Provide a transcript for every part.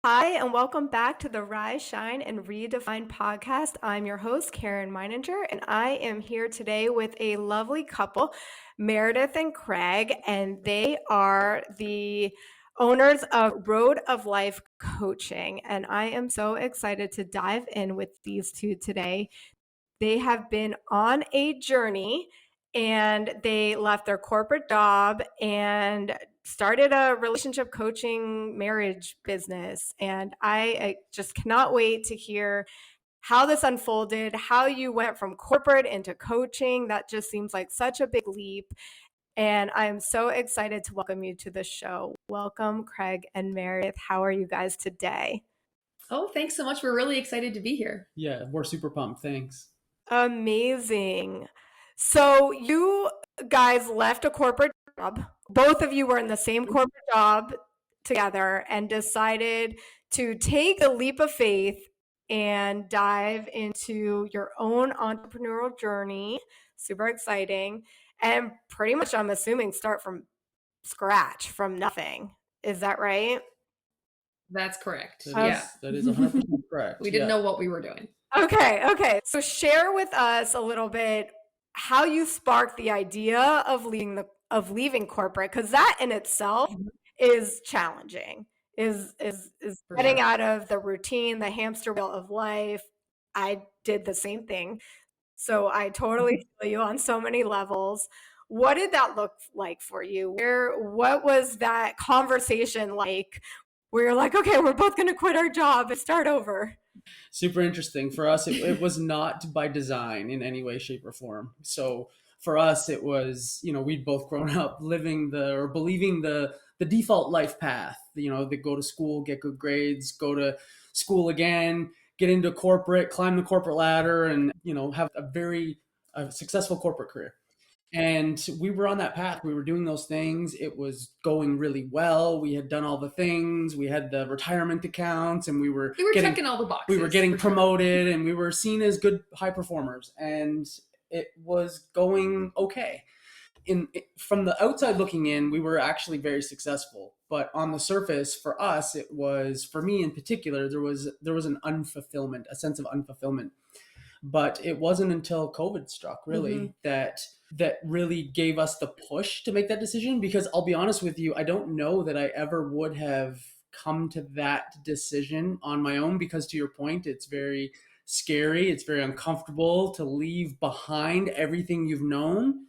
Hi, and welcome back to the Rise, Shine, and Redefine podcast. I'm your host, Caryn Meininger, and I am here today with a lovely couple, Meredith and Craig, and they are the owners of Road of Life Coaching. And I am so excited to dive in with these two today. They have been on a journey and they left their corporate job and started a relationship coaching marriage business. And I just cannot wait to hear how this unfolded, how you went from corporate into coaching. That just seems like such a big leap. And I'm so excited to welcome you to the show. Welcome, Craig and Meredith. How are you guys today? Oh, thanks so much. We're really excited to be here. Yeah, we're super pumped. Thanks. Amazing. So you guys left a corporate job. Both of you were in the same corporate job together and decided to take a leap of faith and dive into your own entrepreneurial journey. Super exciting. And pretty much, I'm assuming, start from scratch, from nothing. Is that right? That's correct. That is 100% correct. We didn't know what we were doing. Okay. So share with us a little bit how you sparked the idea of leaving corporate, because that in itself is challenging. Is For getting sure. out of the routine, the hamster wheel of life. I did the same thing. So I totally feel you on so many levels. What did that look like for you? What was that conversation like where you're like, okay, we're both going to quit our job and start over? Super interesting. For us, it was not by design in any way, shape, or form. So for us, it was, we'd both grown up living or believing the default life path, they go to school, get good grades, go to school again, get into corporate, climb the corporate ladder, and, have a very successful corporate career. And we were on that path. We were doing those things. It was going really well. We had done all the things. We had the retirement accounts, and we were checking all the boxes. We were getting for sure. promoted, and we were seen as good high performers. And it was going okay. From the outside looking in, we were actually very successful. But on the surface, for us, it was, for me in particular, there was an unfulfillment, a sense of unfulfillment. But it wasn't until COVID struck, really, that really gave us the push to make that decision. Because I'll be honest with you, I don't know that I ever would have come to that decision on my own, because to your point, it's very scary. It's very uncomfortable to leave behind everything you've known.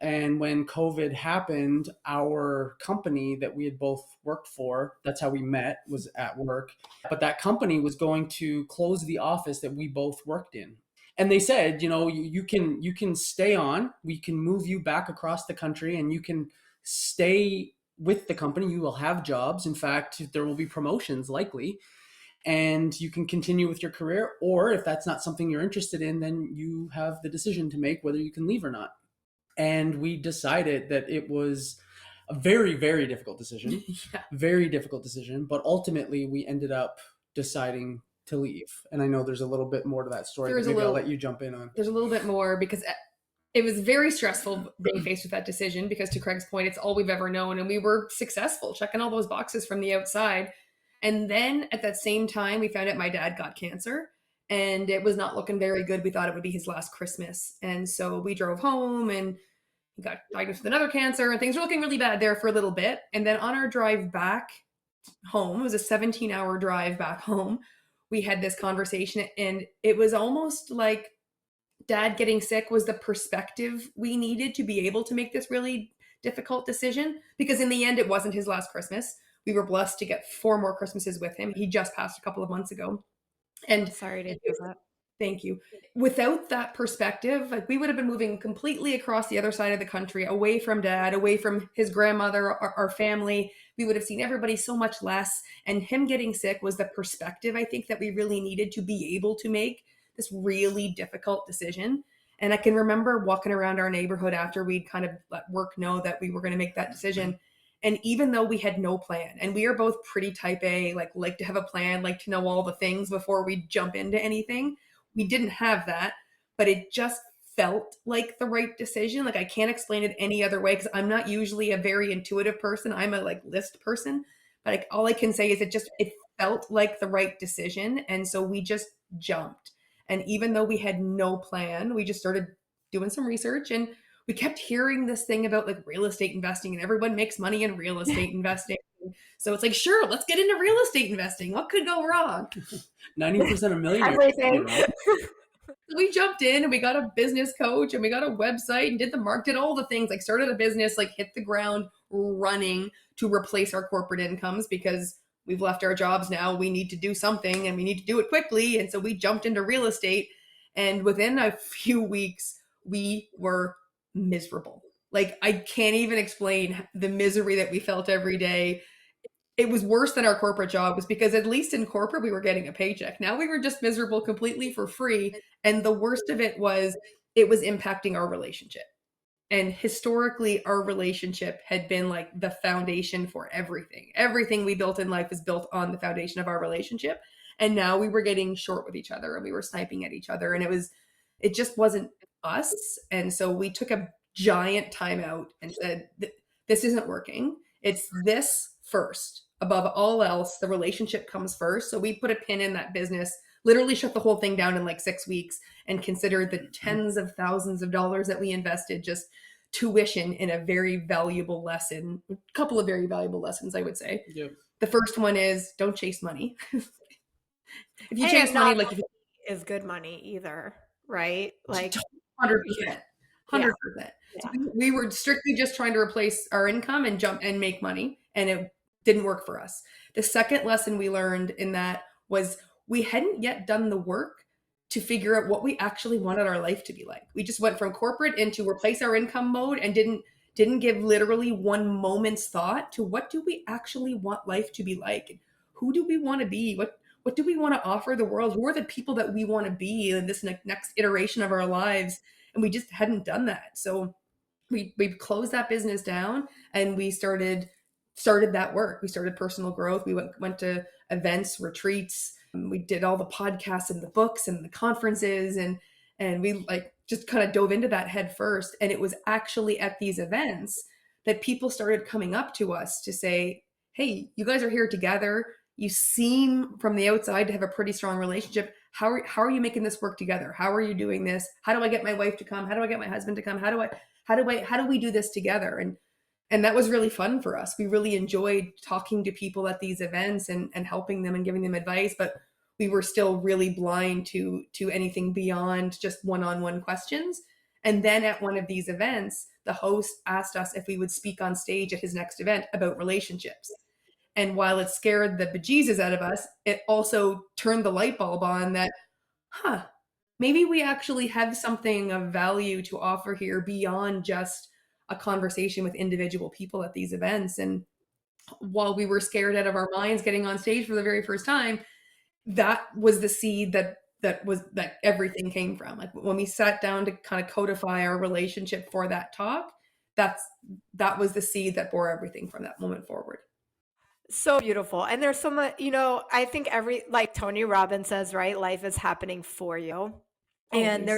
And when COVID happened, our company that we had both worked for, that's how we met, was at work. But that company was going to close the office that we both worked in. And they said, you can stay on, we can move you back across the country, and you can stay with the company. You will have jobs. In fact, there will be promotions likely, and you can continue with your career. Or if that's not something you're interested in, then you have the decision to make whether you can leave or not. And we decided that it was a very, very difficult decision. Very difficult decision. But ultimately, we ended up deciding to leave. And I know there's a little bit more to that story. I'll let you jump in on. There's a little bit more, because it was very stressful being faced with that decision, because to Craig's point, it's all we've ever known. And we were successful, checking all those boxes from the outside. And then at that same time, we found out my dad got cancer. And it was not looking very good. We thought it would be his last Christmas. And so we drove home, and he got diagnosed with another cancer, and things were looking really bad there for a little bit. And then on our drive back home, it was a 17-hour drive back home, we had this conversation, and it was almost like Dad getting sick was the perspective we needed to be able to make this really difficult decision, because in the end, it wasn't his last Christmas. We were blessed to get 4 more Christmases with him. He just passed a couple of months ago. And sorry to hear that. Thank you. Without that perspective, like, we would have been moving completely across the other side of the country, away from Dad, away from his grandmother, our family. We would have seen everybody so much less. And him getting sick was the perspective, I think, that we really needed to be able to make this really difficult decision. And I can remember walking around our neighborhood after we'd kind of let work know that we were going to make that decision. And even though we had no plan, and we are both pretty type A, like to have a plan, like to know all the things before we jump into anything, we didn't have that, but it just felt like the right decision. Like, I can't explain it any other way, because I'm not usually a very intuitive person. I'm a list person, but all I can say is it felt like the right decision. And so we just jumped. And even though we had no plan, we just started doing some research, and we kept hearing this thing about like real estate investing, and everyone makes money in real estate investing. So it's like, sure, let's get into real estate investing. What could go wrong? 90% of millionaires. Everything. So we jumped in and we got a business coach and we got a website and did the market, did all the things, like started a business, like hit the ground running to replace our corporate incomes because we've left our jobs now. We need to do something and we need to do it quickly. And so we jumped into real estate, and within a few weeks, we were miserable. Like, I can't even explain the misery that we felt every day. It was worse than our corporate job, was because at least in corporate we were getting a paycheck. Now we were just miserable completely for free. And the worst of it was impacting our relationship. And historically, our relationship had been like the foundation for everything. Everything we built in life is built on the foundation of our relationship. And now we were getting short with each other and we were sniping at each other. And it just wasn't us. And so we took a giant time out and said, this isn't working. It's this first. Above all else, the relationship comes first. So we put a pin in that business, literally shut the whole thing down in like 6 weeks, and considered the tens of thousands of dollars that we invested just tuition in a very valuable lesson, a couple of very valuable lessons, I would say. Yep. The first one is don't chase money. If you chase money, like, if you is good money either, right? Like 100%. 100%. Yeah. So we were strictly just trying to replace our income and jump and make money, and it didn't work for us. The second lesson we learned in that was we hadn't yet done the work to figure out what we actually wanted our life to be like. We just went from corporate into replace our income mode and didn't give literally one moment's thought to what do we actually want life to be like? Who do we want to be? What do we want to offer the world? Who are the people that we want to be in this next iteration of our lives? And we just hadn't done that. So we closed that business down and we started that work. We started personal growth. We went to events, retreats. We did all the podcasts and the books and the conferences, and we like just kind of dove into that head first. And it was actually at these events that people started coming up to us to say, hey, you guys are here together. You seem from the outside to have a pretty strong relationship. How are you making this work together? How are you doing this? How do I get my wife to come? How do I get my husband to come? How do we do this together? And that was really fun for us. We really enjoyed talking to people at these events and helping them and giving them advice, but we were still really blind to anything beyond just one-on-one questions. And then at one of these events, the host asked us if we would speak on stage at his next event about relationships. And while it scared the bejesus out of us, it also turned the light bulb on that, maybe we actually have something of value to offer here beyond just a conversation with individual people at these events. And while we were scared out of our minds getting on stage for the very first time, that was the seed that everything came from. Like when we sat down to kind of codify our relationship for that talk, that was the seed that bore everything from that moment forward. So beautiful. And there's so much, I think like Tony Robbins says, right? Life is happening for you. And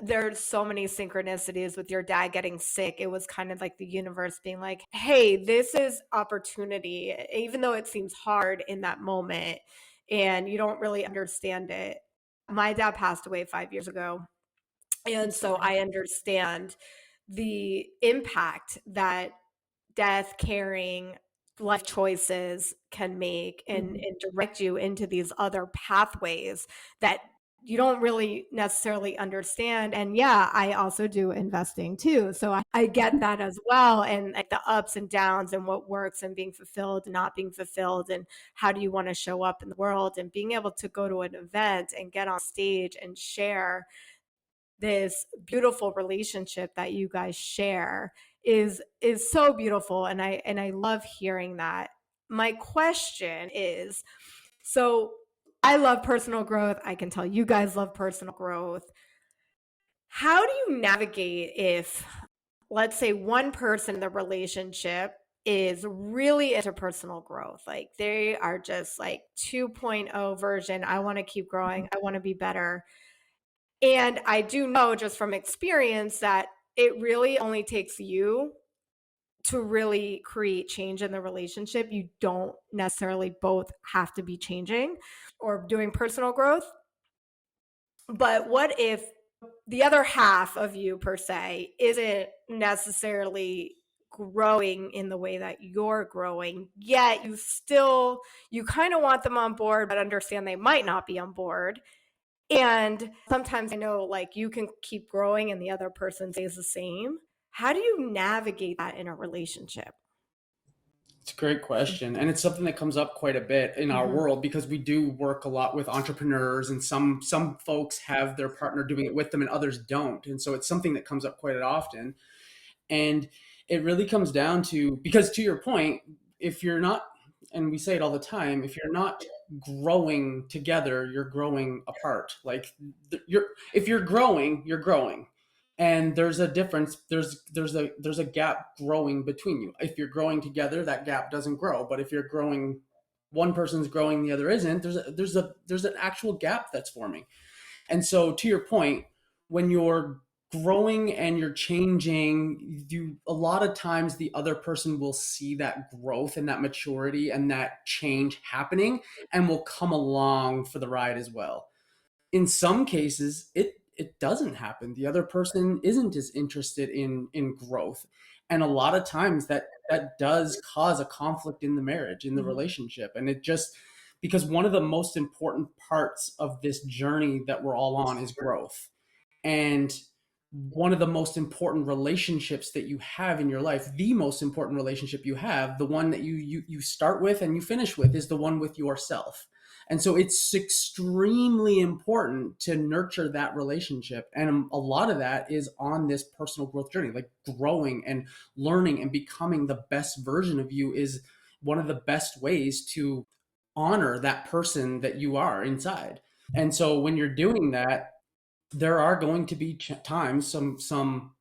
there's so many synchronicities with your dad getting sick. It was kind of like the universe being like, hey, this is opportunity, even though it seems hard in that moment and you don't really understand it. My dad passed away 5 years ago. And so I understand the impact that death, caring, life choices can make and direct you into these other pathways that you don't really necessarily understand. And yeah, I also do investing too. So I get that as well. And like the ups and downs and what works and being fulfilled and not being fulfilled and how do you want to show up in the world, and being able to go to an event and get on stage and share this beautiful relationship that you guys share is so beautiful. And I love hearing that. My question is, so I love personal growth. I can tell you guys love personal growth. How do you navigate if, let's say, one person in the relationship is really into personal growth? Like they are just like 2.0 version. I want to keep growing. I want to be better. And I do know just from experience that it really only takes you to really create change in the relationship, you don't necessarily both have to be changing or doing personal growth. But what if the other half of you, per se, isn't necessarily growing in the way that you're growing, yet you kind of want them on board, but understand they might not be on board. And sometimes I know, like, you can keep growing and the other person stays the same. How do you navigate that in a relationship? It's a great question. And it's something that comes up quite a bit in our world because we do work a lot with entrepreneurs, and some folks have their partner doing it with them and others don't. And so it's something that comes up quite often. And it really comes down to, because to your point, if you're not, and we say it all the time, if you're not growing together, you're growing apart. Like if you're growing, you're growing. And there's a difference. There's a gap growing between you. If you're growing together, that gap doesn't grow. But if you're growing, one person's growing, the other isn't, there's an actual gap that's forming. And so to your point, when you're growing and you're changing, a lot of times the other person will see that growth and that maturity and that change happening and will come along for the ride as well. In some cases, it doesn't happen. The other person isn't as interested in growth. And a lot of times that does cause a conflict in the marriage, in the relationship. And it just, because one of the most important parts of this journey that we're all on is growth. And one of the most important relationships that you have in your life, the most important relationship you have, the one that you start with and you finish with, is the one with yourself. And so it's extremely important to nurture that relationship. And a lot of that is on this personal growth journey, like growing and learning and becoming the best version of you is one of the best ways to honor that person that you are inside. And so when you're doing that, there are going to be times, some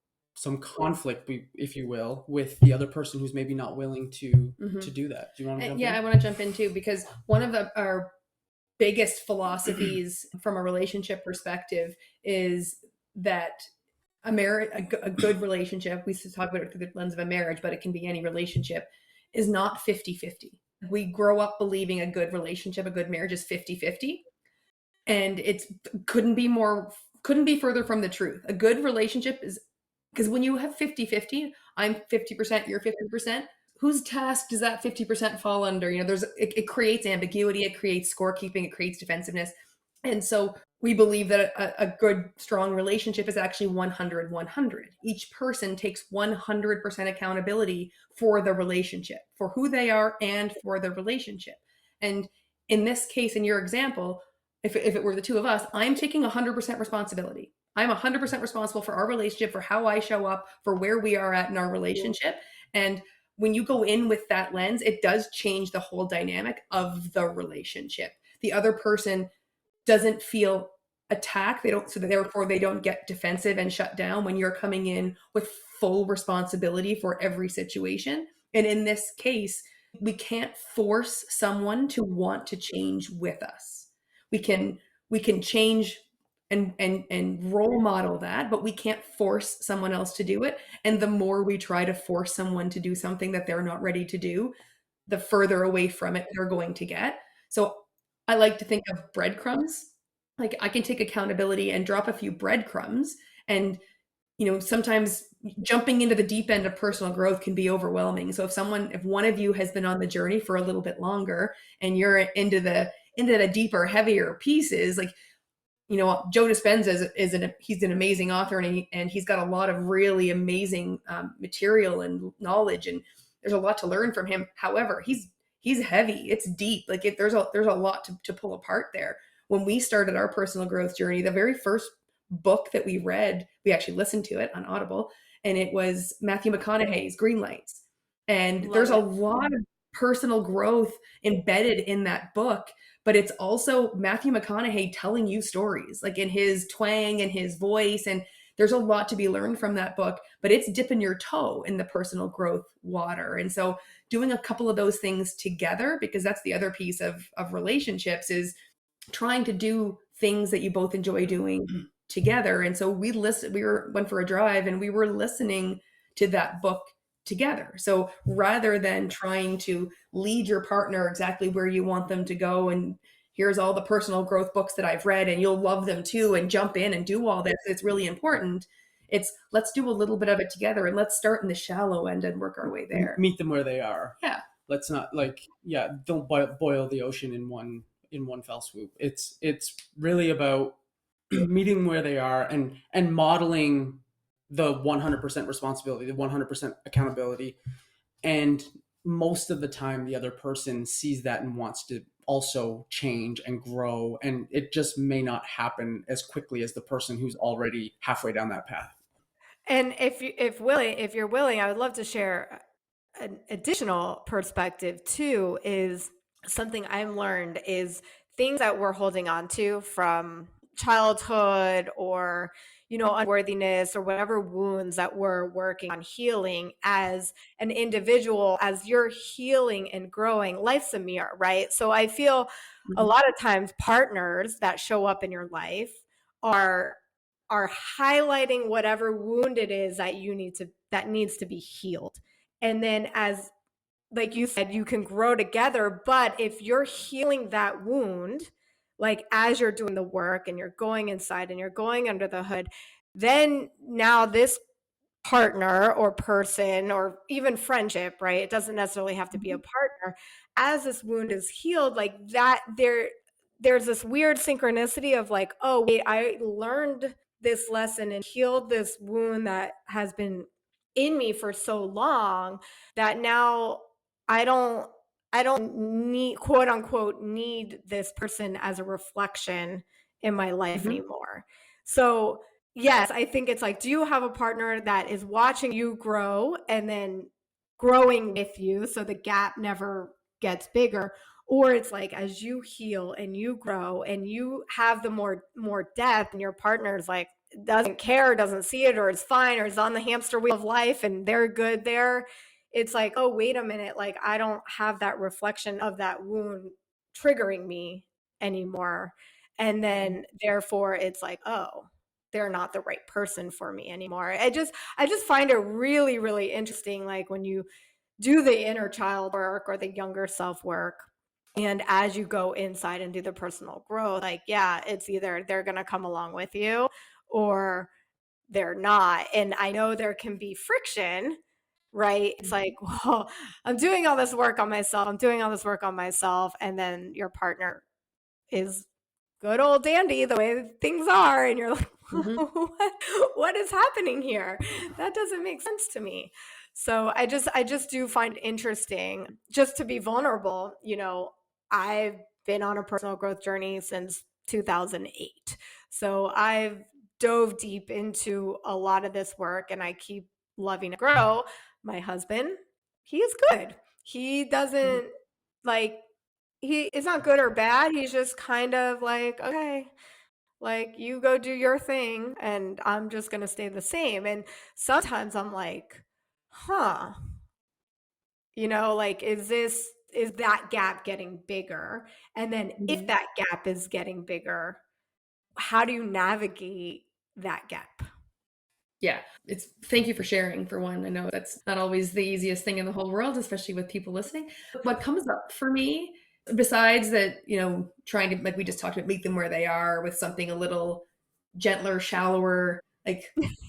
conflict, if you will, with the other person who's maybe not willing to do that. Do you want to jump in? I want to jump in too, because one of our biggest philosophies from a relationship perspective is that a good relationship, we talk about it through the lens of a marriage, but it can be any relationship, is not 50-50. We grow up believing a good relationship, a good marriage is 50-50. And it couldn't be further from the truth. A good relationship is, because when you have 50-50, I'm 50%, you're 50%, whose task does that 50% fall under? It creates ambiguity, it creates scorekeeping, it creates defensiveness. And so we believe that a good, strong relationship is actually 100-100. Each person takes 100% accountability for the relationship, for who they are and for the relationship. And in this case, in your example, if it were the two of us, I'm taking 100% responsibility. I'm 100% responsible for our relationship, for how I show up, for where we are at in our relationship. And when you go in with that lens, it does change the whole dynamic of the relationship. The other person doesn't feel attacked. Therefore they don't get defensive and shut down when you're coming in with full responsibility for every situation. And in this case, we can't force someone to want to change with us. We can change and role model that, but we can't force someone else to do it. And the more we try to force someone to do something that they're not ready to do, the further away from it they're going to get. So I like to think of breadcrumbs. Like, I can take accountability and drop a few breadcrumbs. And, sometimes jumping into the deep end of personal growth can be overwhelming. So if one of you has been on the journey for a little bit longer and you're into the deeper, heavier pieces, like, Joe Dispenza he's an amazing author, and he's got a lot of really amazing material and knowledge, and there's a lot to learn from him. However, he's heavy. It's deep. Like, there's a lot to pull apart there. When we started our personal growth journey, the very first book that we read, we actually listened to it on Audible, and it was Matthew McConaughey's Green Lights. And there's a lot of personal growth embedded in that book, but it's also Matthew McConaughey telling you stories, like in his twang and his voice. And there's a lot to be learned from that book, but it's dipping your toe in the personal growth water. And so doing a couple of those things together, because that's the other piece of relationships, is trying to do things that you both enjoy doing together. And so we went for a drive and we were listening to that book together. So rather than trying to lead your partner exactly where you want them to go, and here's all the personal growth books that I've read and you'll love them too, and jump in and do all this, it's really important. It's let's do a little bit of it together, and let's start in the shallow end and work our way there. Meet them where they are. Yeah. Let's not don't boil the ocean in one fell swoop. It's really about meeting where they are and modeling the 100% responsibility, the 100% accountability. And most of the time the other person sees that and wants to also change and grow, and it just may not happen as quickly as the person who's already halfway down that path. And if you're willing, I would love to share an additional perspective too. Is something I've learned is things that we're holding on to from childhood, or unworthiness, or whatever wounds that we're working on healing as an individual. As you're healing and growing, life's a mirror, right? So I feel a lot of times partners that show up in your life are highlighting whatever wound it is that needs to be healed. And then, as like you said, you can grow together. But if you're healing that wound, like as you're doing the work and you're going inside and you're going under the hood, then now this partner or person or even friendship, right? It doesn't necessarily have to be a partner. As this wound is healed, like that, there's this weird synchronicity of like, oh wait, I learned this lesson and healed this wound that has been in me for so long, that now I don't need, quote unquote, need this person as a reflection in my life anymore. So yes, I think it's like, do you have a partner that is watching you grow and then growing with you so the gap never gets bigger? Or it's like, as you heal and you grow and you have the more depth, and your partner's like doesn't care, doesn't see it, or is fine, or is on the hamster wheel of life and they're good there. It's like, oh, wait a minute, like I don't have that reflection of that wound triggering me anymore. And then therefore it's like, oh, they're not the right person for me anymore. I just find it really, really interesting, like when you do the inner child work or the younger self work, and as you go inside and do the personal growth, like, yeah, it's either they're going to come along with you or they're not. And I know there can be friction, right? It's like, well, I'm doing all this work on myself. And then your partner is good old dandy the way things are. And you're like, what is happening here? That doesn't make sense to me. So I just do find interesting just to be vulnerable. I've been on a personal growth journey since 2008. So I've dove deep into a lot of this work, and I keep loving to grow. My husband, he is good. He doesn't like, he is not good or bad. He's just kind of like, okay, like you go do your thing and I'm just going to stay the same. And sometimes I'm like, huh, like, is that gap getting bigger? And then if that gap is getting bigger, how do you navigate that gap? Yeah, thank you for sharing, for one. I know that's not always the easiest thing in the whole world, especially with people listening. What comes up for me, besides that, trying to, like we just talked about, meet them where they are with something a little gentler, shallower, like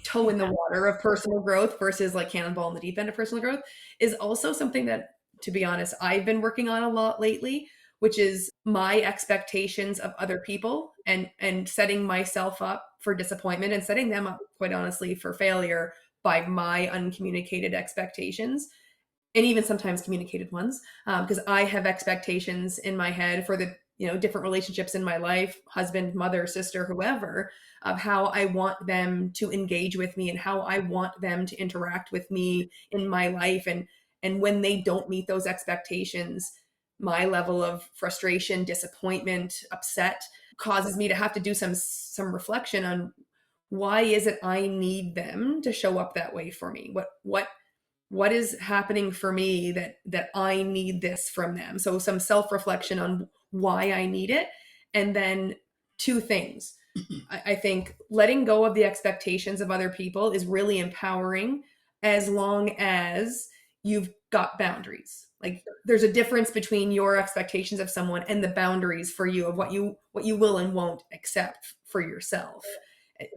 toe in the water of personal growth versus like cannonball in the deep end of personal growth, is also something that, to be honest, I've been working on a lot lately, which is my expectations of other people and setting myself up for disappointment and setting them up, quite honestly, for failure by my uncommunicated expectations, and even sometimes communicated ones, because I have expectations in my head for the different relationships in my life, husband, mother, sister, whoever, of how I want them to engage with me and how I want them to interact with me in my life. And when they don't meet those expectations, my level of frustration, disappointment, upset causes me to have to do some reflection on, why is it I need them to show up that way for me? What is happening for me that I need this from them? So some self-reflection on why I need it. And then two things. I think letting go of the expectations of other people is really empowering. as long as you've got boundaries. Like there's a difference between your expectations of someone and the boundaries for you of what you will and won't accept for yourself.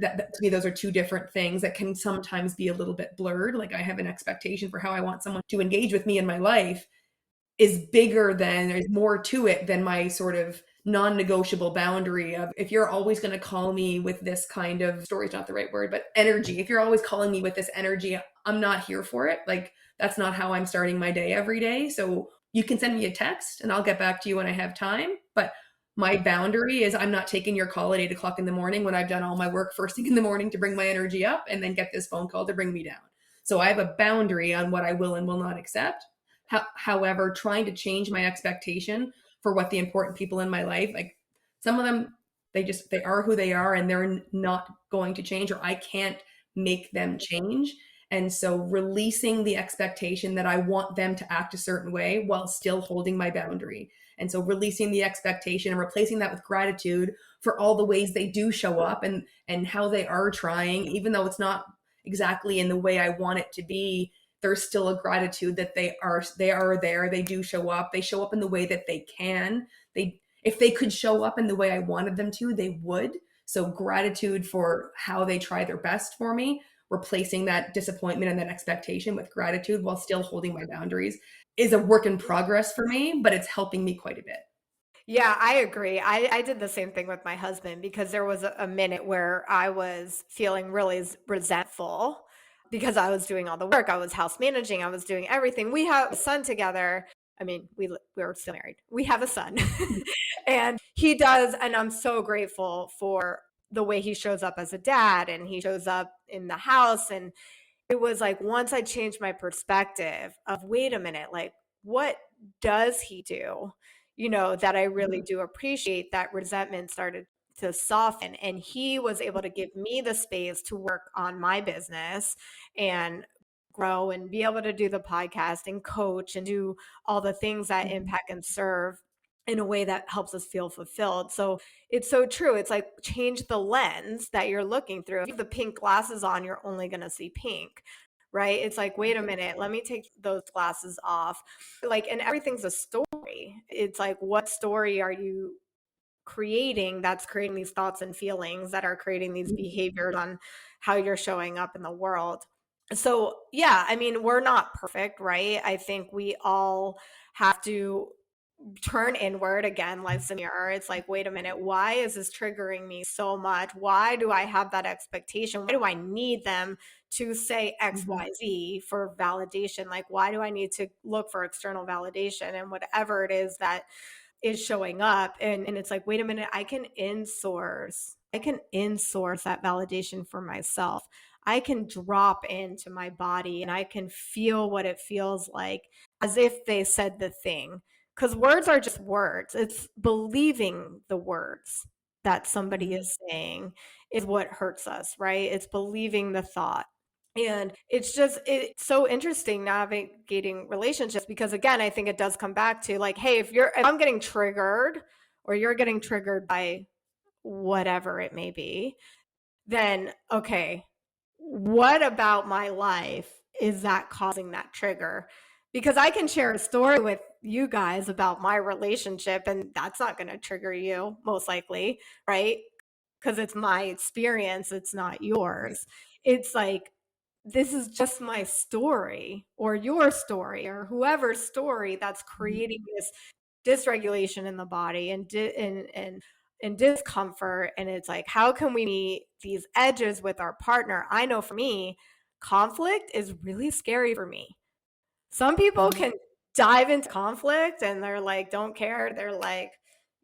That to me, those are two different things that can sometimes be a little bit blurred. Like I have an expectation for how I want someone to engage with me in my life is bigger than, there's more to it than my sort of non-negotiable boundary of, if you're always going to call me with this kind of, story is not the right word, but energy, if you're always calling me with this energy, I'm not here for it. Like that's not how I'm starting my day every day. So you can send me a text and I'll get back to you when I have time, but my boundary is I'm not taking your call at 8 o'clock in the morning when I've done all my work first thing in the morning to bring my energy up and then get this phone call to bring me down. So I have a boundary on what I will and will not accept. However, trying to change my expectation for what the important people in my life, like some of them, they are who they are and they're not going to change, or I can't make them change. And so releasing the expectation that I want them to act a certain way while still holding my boundary. And so releasing the expectation and replacing that with gratitude for all the ways they do show up and how they are trying, even though it's not exactly in the way I want it to be. There's still a gratitude that they are there. They do show up. They show up in the way that they can. If they could show up in the way I wanted them to, they would. So gratitude for how they try their best for me, replacing that disappointment and that expectation with gratitude while still holding my boundaries is a work in progress for me, but it's helping me quite a bit. Yeah, I agree. I did the same thing with my husband because there was a minute where I was feeling really resentful because I was doing all the work. I was house managing. I was doing everything. We have a son together. I mean, we're still married. We have a son. And he does, and I'm so grateful for the way he shows up as a dad and he shows up in the house. And it was like once I changed my perspective of, wait a minute, like what does he do? That I really do appreciate, that resentment started to soften, and he was able to give me the space to work on my business and grow and be able to do the podcast and coach and do all the things that impact and serve in a way that helps us feel fulfilled. So it's so true. It's like change the lens that you're looking through. If you have the pink glasses on, you're only going to see pink, right? It's like, wait a minute, let me take those glasses off. Like, and everything's a story. It's like, what story are you creating that's creating these thoughts and feelings that are creating these behaviors on how you're showing up in the world? So, yeah, I mean, we're not perfect, right? I think we all have to turn inward again, life's a mirror. It's like, wait a minute, why is this triggering me so much? Why do I have that expectation? Why do I need them to say XYZ for validation? Like, why do I need to look for external validation and whatever it is that is showing up? And it's like, wait a minute, I can insource that validation for myself. I can drop into my body and I can feel what it feels like as if they said the thing. Because words are just words. It's believing the words that somebody is saying is what hurts us, right? It's believing the thought. And it's it's so interesting navigating relationships because, again, I think it does come back to like, hey, if I'm getting triggered or you're getting triggered by whatever it may be, then okay, what about my life is that causing that trigger? Because I can share a story with you guys about my relationship and that's not going to trigger you most likely, right? Because it's my experience, it's not yours. It's like, this is just my story or your story or whoever's story that's creating this dysregulation in the body and discomfort. And it's like, how can we meet these edges with our partner? I know for me, conflict is really scary for me. Some people can dive into conflict and they're like, don't care. They're like,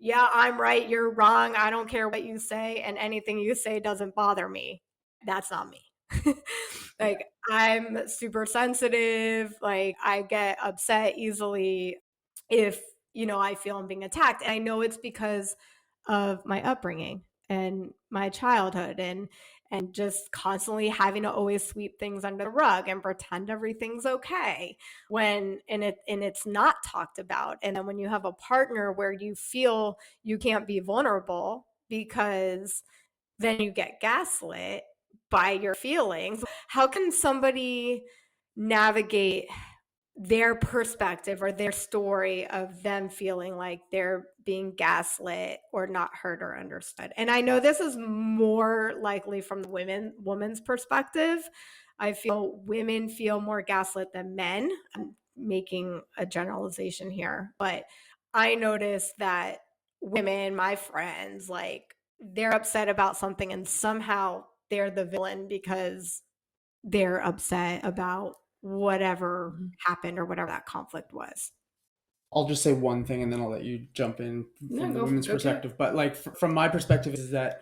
yeah, I'm right, you're wrong, I don't care what you say, and anything you say doesn't bother me. That's not me. Like, I'm super sensitive, like I get upset easily if I feel I'm being attacked, and I know it's because of my upbringing and my childhood and just constantly having to always sweep things under the rug and pretend everything's okay it's not talked about. And then when you have a partner where you feel you can't be vulnerable because then you get gaslit by your feelings, how can somebody navigate their perspective or their story of them feeling like they're being gaslit or not heard or understood. And I know this is more likely from the woman's perspective. I feel women feel more gaslit than men. I'm making a generalization here, but I noticed that women, my friends, like they're upset about something and somehow they're the villain because they're upset about whatever happened or whatever that conflict was. I'll just say one thing and then I'll let you jump in from the women's go perspective. But like from my perspective is that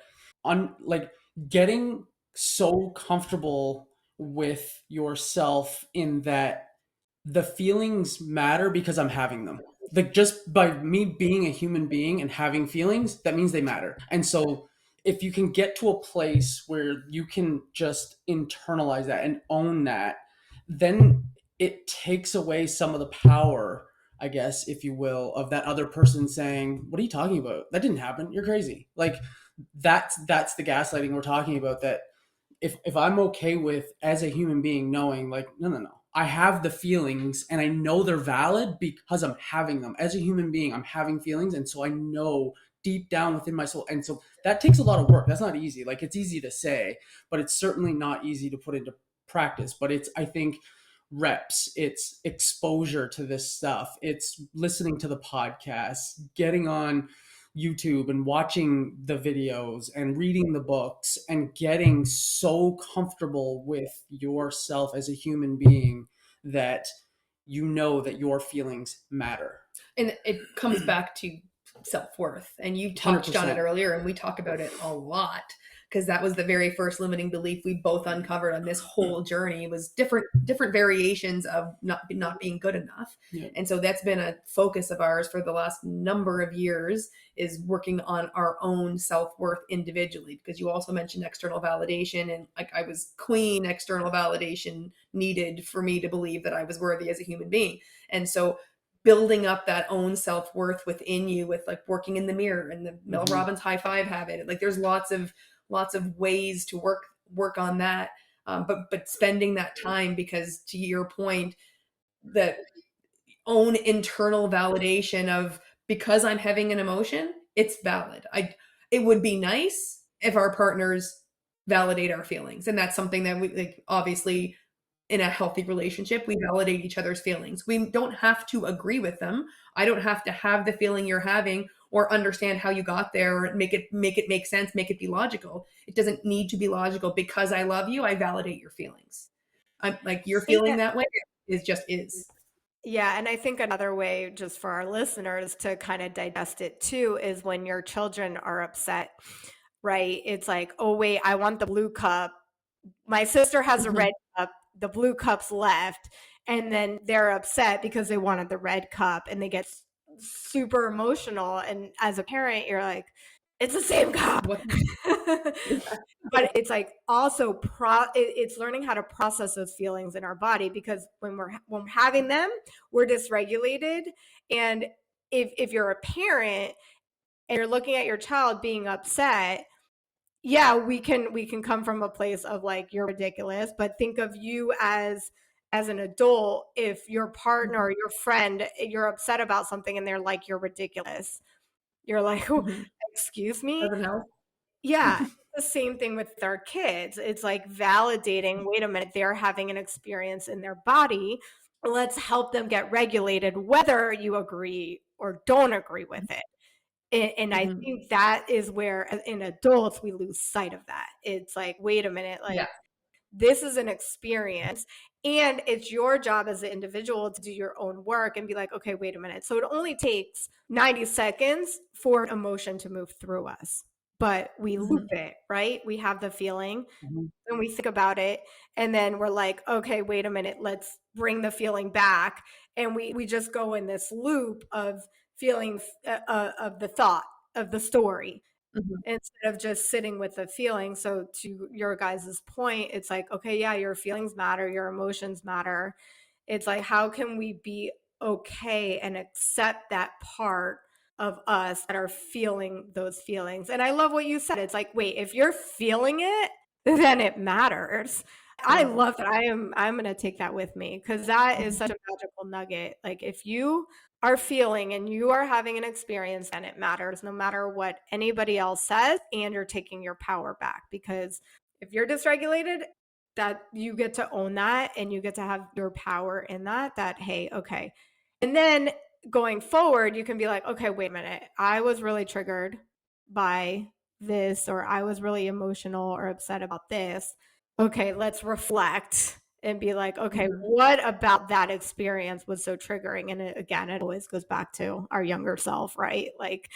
like getting so comfortable with yourself in that the feelings matter because I'm having them. Like just by me being a human being and having feelings, that means they matter. And so if you can get to a place where you can just internalize that and own that, then it takes away some of the power, I guess, if you will, of that other person saying, "What are you talking about? That didn't happen. You're crazy." Like that's the gaslighting we're talking about. That if I'm okay with as a human being knowing like no, I have the feelings and I know they're valid because I'm having them as a human being. I'm having feelings, and so I know deep down within my soul. And so that takes a lot of work. That's not easy. Like it's easy to say, but it's certainly not easy to put into practice. But it's, I think, reps, it's exposure to this stuff, it's listening to the podcasts, getting on YouTube and watching the videos and reading the books and getting so comfortable with yourself as a human being that you know that your feelings matter. And it comes back to self-worth. And you touched on it 100%. earlier, and we talk about it a lot because that was the very first limiting belief we both uncovered on this whole journey, was different variations of not being good enough. Yeah. And so that's been a focus of ours for the last number of years, is working on our own self-worth individually, because you also mentioned external validation, and like I was queen external validation needed for me to believe that I was worthy as a human being. And so building up that own self-worth within you with like working in the mirror and the Mel Robbins high five habit. Like there's lots of ways to work on that. But spending that time, because to your point, that own internal validation of, because I'm having an emotion, it's valid. It would be nice if our partners validate our feelings. And that's something that we, like, obviously in a healthy relationship, we validate each other's feelings. We don't have to agree with them. I don't have to have the feeling you're having or understand how you got there, or make it make sense, make it be logical. It doesn't need to be logical. Because I love you, I validate your feelings. I'm like, you're feeling that way is. Yeah, and I think another way, just for our listeners to kind of digest it too, is when your children are upset, right? It's like, oh wait, I want the blue cup. My sister has a red cup, the blue cup's left, and then they're upset because they wanted the red cup and they get super emotional. And as a parent, you're like, it's the same cup. But it's like also it's learning how to process those feelings in our body, because when we're having them, we're dysregulated. And if you're a parent and you're looking at your child being upset, yeah, we can come from a place of like, you're ridiculous. But think of you as an adult. If your partner or your friend, you're upset about something and they're like, you're ridiculous, you're like, oh, excuse me. Yeah, the same thing with our kids. It's like validating, wait a minute, they're having an experience in their body. Let's help them get regulated, whether you agree or don't agree with it. And I think that is where in adults we lose sight of that. It's like, wait a minute, like this is an experience, and it's your job as an individual to do your own work and be like, okay, wait a minute. So it only takes 90 seconds for emotion to move through us, but we loop it, right? We have the feeling and we think about it, and then we're like, okay, wait a minute, let's bring the feeling back. And we just go in this loop of feeling of the thought of the story instead of just sitting with the feeling. So to your guys' point, it's like, okay, yeah, your feelings matter, your emotions matter. It's like, how can we be okay and accept that part of us that are feeling those feelings? And I love what you said. It's like, wait, if you're feeling it, then it matters. I love that. I'm gonna take that with me because that is such a magical nugget. Like if you are feeling and you are having an experience and it matters no matter what anybody else says, and you're taking your power back. Because if you're dysregulated, that you get to own that and you get to have your power in that, hey, okay. And then going forward, you can be like, okay, wait a minute. I was really triggered by this, or I was really emotional or upset about this. Okay, let's reflect and be like, okay, what about that experience was so triggering? And again, it always goes back to our younger self, right? Like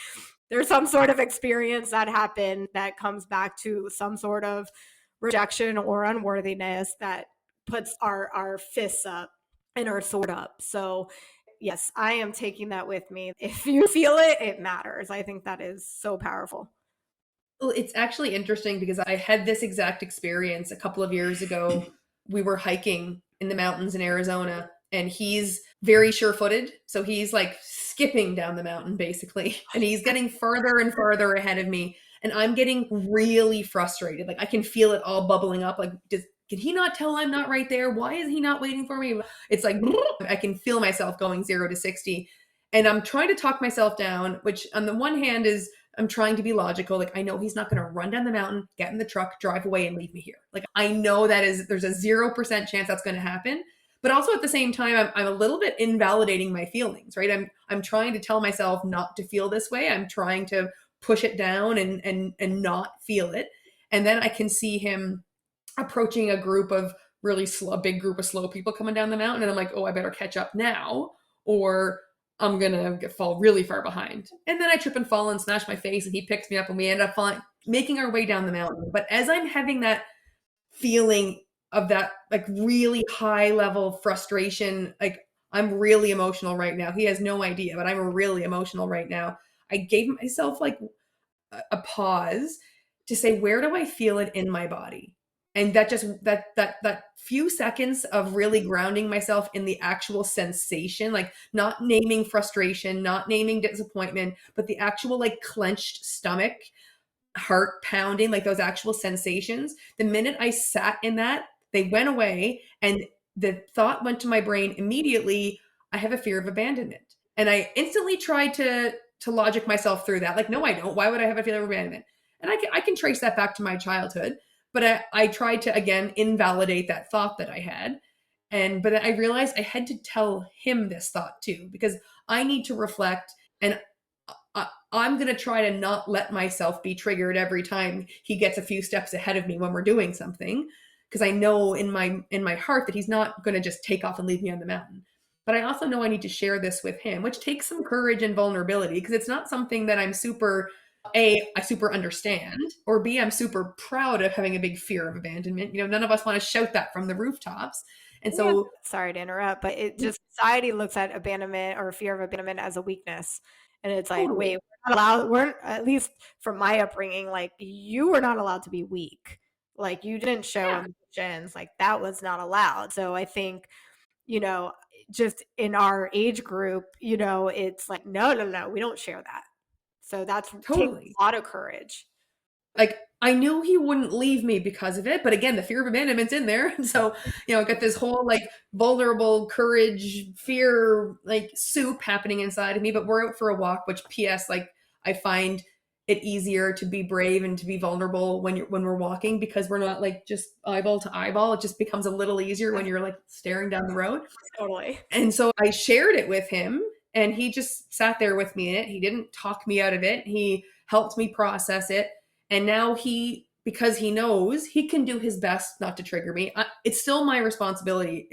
there's some sort of experience that happened that comes back to some sort of rejection or unworthiness that puts our fists up and our sword up. So yes, I am taking that with me. If you feel it, it matters. I think that is so powerful. Well, it's actually interesting because I had this exact experience a couple of years ago. We were hiking in the mountains in Arizona, and he's very sure-footed. So he's like skipping down the mountain basically, and he's getting further and further ahead of me. And I'm getting really frustrated. Like I can feel it all bubbling up. Like, can he not tell I'm not right there? Why is he not waiting for me? It's like, I can feel myself going 0 to 60. And I'm trying to talk myself down, which on the one hand is I'm trying to be logical. Like I know he's not going to run down the mountain, get in the truck, drive away and leave me here. Like I know there's a 0% chance that's going to happen. But also at the same time, I'm a little bit invalidating my feelings, right? I'm trying to tell myself not to feel this way. I'm trying to push it down and not feel it. And then I can see him approaching a group of a big group of slow people coming down the mountain. And I'm like, oh, I better catch up now, or I'm going to fall really far behind. And then I trip and fall and smash my face, and he picks me up and we end up making our way down the mountain. But as I'm having that feeling of that like really high level frustration, like I'm really emotional right now. He has no idea, but I'm really emotional right now. I gave myself like a pause to say, where do I feel it in my body? And that few seconds of really grounding myself in the actual sensation, like not naming frustration, not naming disappointment, but the actual like clenched stomach, heart pounding, like those actual sensations. The minute I sat in that, they went away, and the thought went to my brain immediately, I have a fear of abandonment. And I instantly tried to logic myself through that. Like, no, I don't. Why would I have a fear of abandonment? And I can trace that back to my childhood. But I tried to, again, invalidate that thought that I had. But I realized I had to tell him this thought too, because I need to reflect, and I'm going to try to not let myself be triggered every time he gets a few steps ahead of me when we're doing something. Because I know in my heart that he's not going to just take off and leave me on the mountain. But I also know I need to share this with him, which takes some courage and vulnerability, because it's not something that I'm I super understand, or B, I'm super proud of having a big fear of abandonment. You know, none of us want to shout that from the rooftops. And so, sorry to interrupt, but it just, society looks at abandonment or fear of abandonment as a weakness. And it's like, totally. wait, we're not allowed, at least from my upbringing, like you were not allowed to be weak. Like you didn't show emotions, like that was not allowed. So I think, just in our age group, it's like, no, we don't share that. So that's Totally. takes a lot of courage. Like I knew he wouldn't leave me because of it, but again, the fear of abandonment's in there. And so, I got this whole like vulnerable courage, fear, like soup happening inside of me. But we're out for a walk, which PS, like I find it easier to be brave and to be vulnerable when we're walking, because we're not like just eyeball to eyeball. It just becomes a little easier when you're like staring down the road. Totally. And so I shared it with him, and he just sat there with me in it. He didn't talk me out of it. He helped me process it. And now because he knows he can do his best not to trigger me. It's still my responsibility.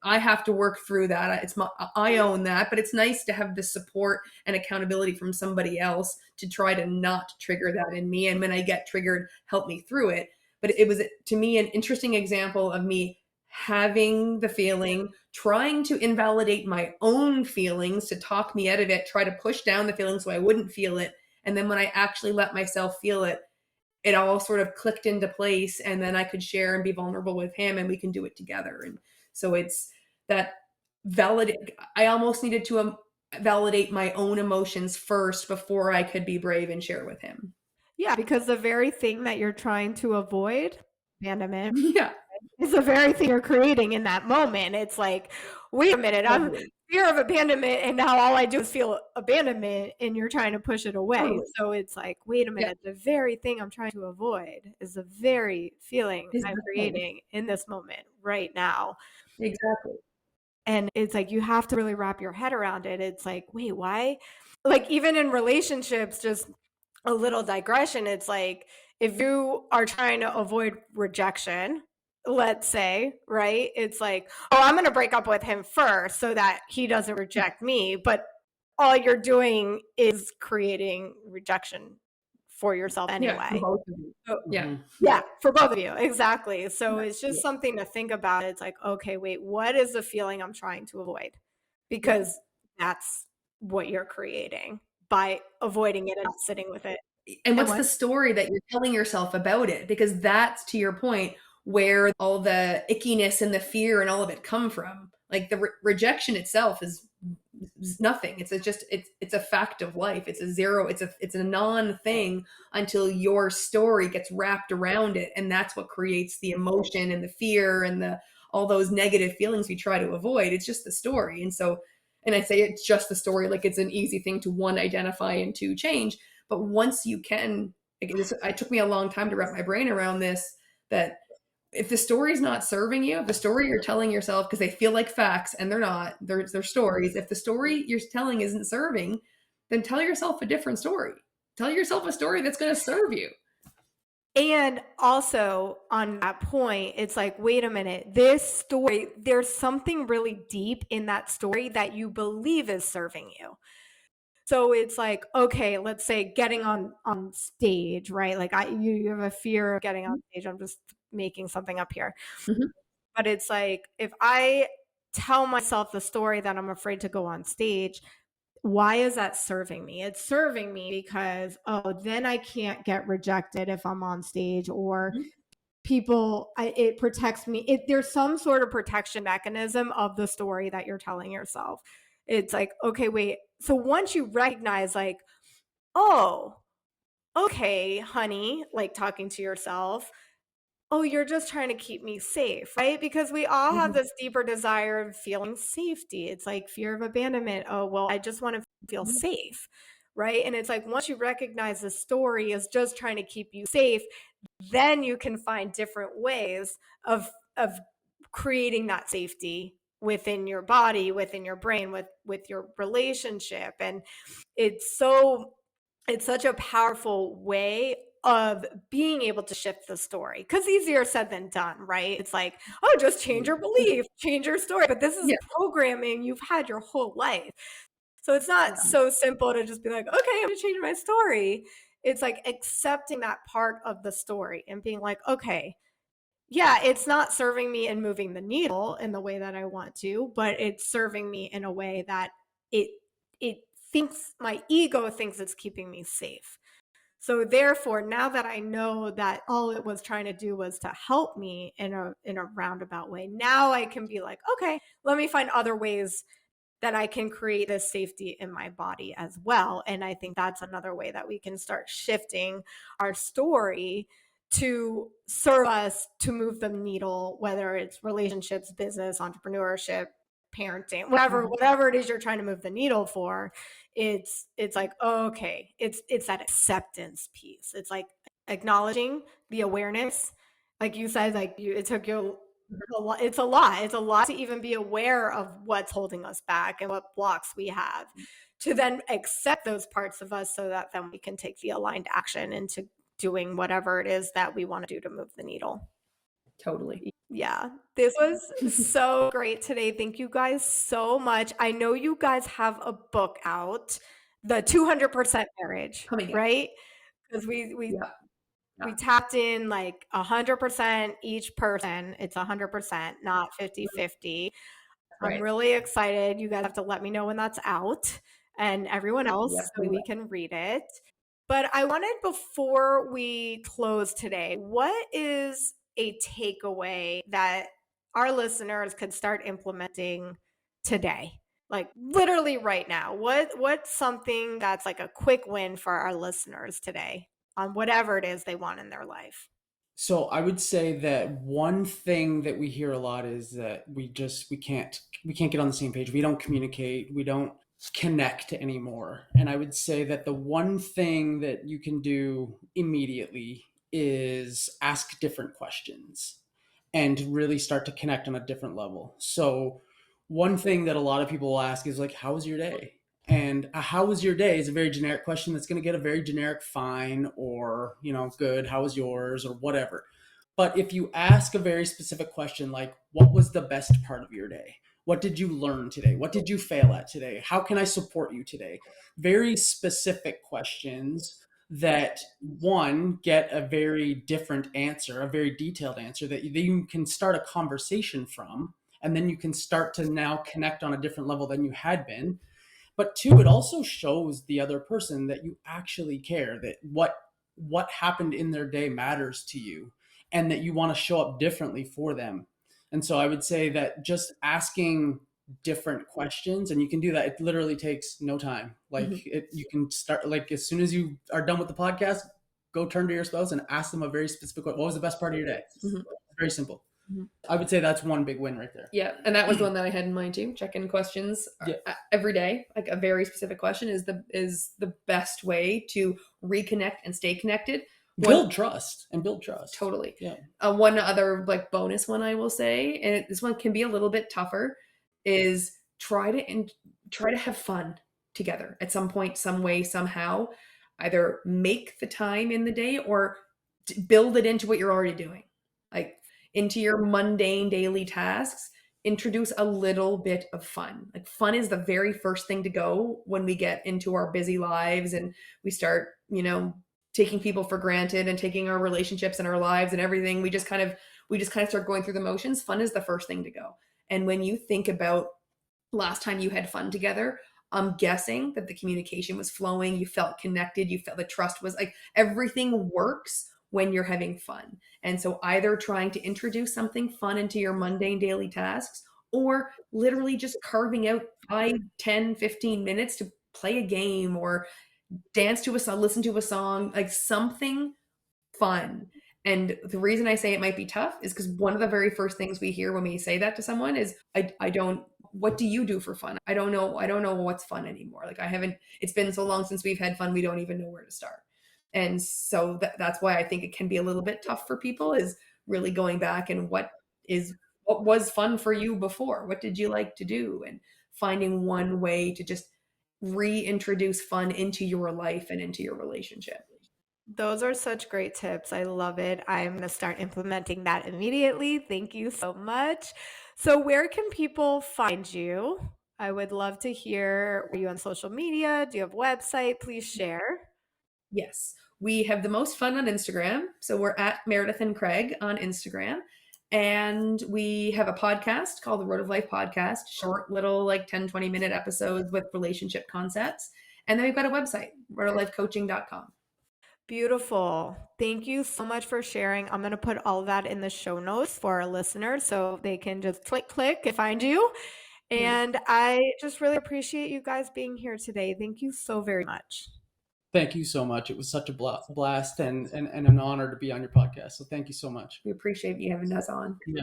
I have to work through that. I own that, but it's nice to have the support and accountability from somebody else to try to not trigger that in me. And when I get triggered, help me through it. But it was, to me, an interesting example of me having the feeling, trying to invalidate my own feelings to talk me out of it, try to push down the feeling so I wouldn't feel it. And then when I actually let myself feel it, it all sort of clicked into place, and then I could share and be vulnerable with him, and we can do it together. And so it's that I almost needed to validate my own emotions first before I could be brave and share with him. Yeah, because the very thing that you're trying to avoid, abandonment, Yeah, It's the very thing you're creating in that moment. It's like, wait a minute, I'm Totally. fear of abandonment, and now all I do is feel abandonment, and you're trying to push it away. Totally. So it's like, wait a Yeah. minute, the very thing I'm trying to avoid is the very feeling I'm Exactly. creating in this moment right now. Exactly. And it's like, you have to really wrap your head around it. It's like, wait, why? Like, even in relationships, just a little digression. It's like, if you are trying to avoid rejection, let's say, right? It's like, oh, I'm going to break up with him first so that he doesn't reject me. But all you're doing is creating rejection for yourself Yeah, for anyway. both of you. So, Yeah. yeah, for both of you. Exactly. So Yeah. it's just something to think about. It's like, okay, wait, what is the feeling I'm trying to avoid? Because that's what you're creating by avoiding it and not sitting with it. And what's what? the story that you're telling yourself about it? Because that's, to your point, where all the ickiness and the fear and all of it come from. Like the rejection itself is nothing. It's a fact of life. It's a zero. It's a non thing until your story gets wrapped around it, and that's what creates the emotion and the fear and the all those negative feelings we try to avoid. It's just the story. And so, and I say it's just the story, like it's an easy thing to one, identify, and two, change. But once you can, it took me a long time to wrap my brain around this, that if the story's not serving you, if the story you're telling yourself, because they feel like facts and they're not, they're stories. If the story you're telling isn't serving, then tell yourself a different story. Tell yourself a story that's going to serve you. And also on that point, it's like, wait a minute, this story, there's something really deep in that story that you believe is serving you. So it's like, okay, let's say getting on stage, right? Like you have a fear of getting on stage. I'm just making something up here. Mhm. But it's like, if I tell myself the story that I'm afraid to go on stage, why is that serving me? It's serving me because, oh, then I can't get rejected if I'm on stage, or Mhm. it protects me. There's some sort of protection mechanism of the story that you're telling yourself. It's like, okay, wait. So once you recognize, like, oh, okay, honey, like talking to yourself, oh, you're just trying to keep me safe, right? Because we all have Mhm. this deeper desire of feeling safety. It's like fear of abandonment. Oh, well, I just want to feel Mhm. safe, right? And it's like, once you recognize the story is just trying to keep you safe, then you can find different ways of creating that safety within your body, within your brain, with your relationship. And it's such a powerful way of being able to shift the story, because easier said than done, right? It's like, oh, just change your belief, change your story. But this is Yeah. programming you've had your whole life. So it's not so simple to just be like, okay, I'm gonna change my story. It's like accepting that part of the story and being like, okay, yeah, it's not serving me and moving the needle in the way that I want to, but it's serving me in a way that it it thinks, my ego thinks it's keeping me safe. So therefore, now that I know that all it was trying to do was to help me in a roundabout way, now I can be like, okay, let me find other ways that I can create this safety in my body as well. And I think that's another way that we can start shifting our story to serve us, to move the needle, whether it's relationships, business, entrepreneurship, parenting, whatever it is you're trying to move the needle for. It's like, okay, it's that acceptance piece. It's like acknowledging the awareness. Like you said, like it took you a lot. It's a lot. It's a lot to even be aware of what's holding us back and what blocks we have, to then accept those parts of us so that then we can take the aligned action into doing whatever it is that we want to do to move the needle. Totally. Yeah, this was so great today. Thank you guys so much. I know you guys have a book out, the 200% marriage, Coming up. right? Because Yeah. we tapped in like 100% each person. It's 100%, not 50-50. I'm Right. really excited. You guys have to let me know when that's out, and everyone else, Yep, so we we will. can read it. But I wanted, before we close today, what is a takeaway that our listeners could start implementing today? Like literally right now. What's something that's like a quick win for our listeners today on whatever it is they want in their life? So I would say that one thing that we hear a lot is that we can't get on the same page. We don't communicate. We don't connect anymore. And I would say that the one thing that you can do immediately is ask different questions and really start to connect on a different level. So one thing that a lot of people will ask is like, how was your day? And how was your day is a very generic question that's going to get a very generic fine or, good, how was yours or whatever. But if you ask a very specific question like, what was the best part of your day? What did you learn today? What did you fail at today? How can I support you today? Very specific questions that one get a very different answer, a very detailed answer that you can start a conversation from. And then you can start to now connect on a different level than you had been. But two, it also shows the other person that you actually care, that what happened in their day matters to you and that you want to show up differently for them. And so I would say that just asking different questions, and you can do that. It literally takes no time. You can start like as soon as you are done with the podcast, go turn to your spouse and ask them a very specific question. What was the best part of your day? Very simple. I would say that's one big win right there. Yeah. And that was the one that I had in mind too. Check-in questions every day. Like a very specific question is the best way to reconnect and stay connected. Build trust. Totally. Yeah. One other like bonus one I will say, and this one can be a little bit tougher, is try to have fun together at some point, some way, somehow. Either make the time in the day or build it into what you're already doing. Like into your mundane daily tasks, introduce a little bit of fun. Like fun is the very first thing to go when we get into our busy lives and we start, taking people for granted and taking our relationships and our lives and everything. We just kind of start going through the motions. Fun is the first thing to go. And when you think about last time you had fun together, I'm guessing that the communication was flowing. You felt connected. You felt the trust was like everything works when you're having fun. And so either trying to introduce something fun into your mundane daily tasks or literally just carving out 5, 10, 15 minutes to play a game or dance to a song, listen to a song, like something fun. And the reason I say it might be tough is because one of the very first things we hear when we say that to someone is, what do you do for fun? I don't know what's fun anymore. Like it's been so long since we've had fun. We don't even know where to start. And so that's why I think it can be a little bit tough for people is really going back and what was fun for you before? What did you like to do? And finding one way to just reintroduce fun into your life and into your relationship. Those are such great tips. I love it. I'm going to start implementing that immediately. Thank you so much. So where can people find you? I would love to hear, are you on social media? Do you have a website? Please share. Yes, we have the most fun on Instagram. So we're at Meredith and Craig on Instagram. And we have a podcast called the Road of Life Podcast, short little like 10, 20 minute episodes with relationship concepts. And then we've got a website, roadoflifecoaching.com. Beautiful. Thank you so much for sharing. I'm going to put all of that in the show notes for our listeners so they can just click and find you. And I just really appreciate you guys being here today. Thank you so very much. Thank you so much. It was such a blast and an honor to be on your podcast. So thank you so much. We appreciate you having us on. Yeah.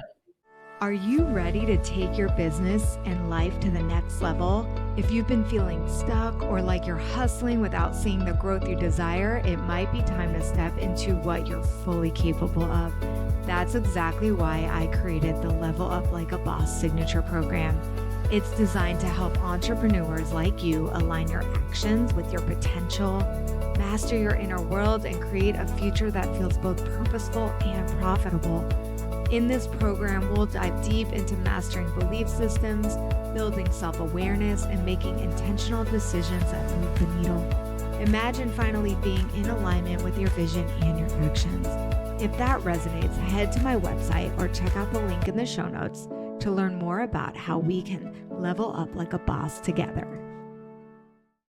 Are you ready to take your business and life to the next level? If you've been feeling stuck or like you're hustling without seeing the growth you desire, it might be time to step into what you're fully capable of. That's exactly why I created the Level Up Like a Boss signature program. It's designed to help entrepreneurs like you align your actions with your potential, master your inner world, and create a future that feels both purposeful and profitable. In this program, we'll dive deep into mastering belief systems, building self-awareness, and making intentional decisions that move the needle. Imagine finally being in alignment with your vision and your actions. If that resonates, head to my website or check out the link in the show notes to learn more about how we can level up like a boss together.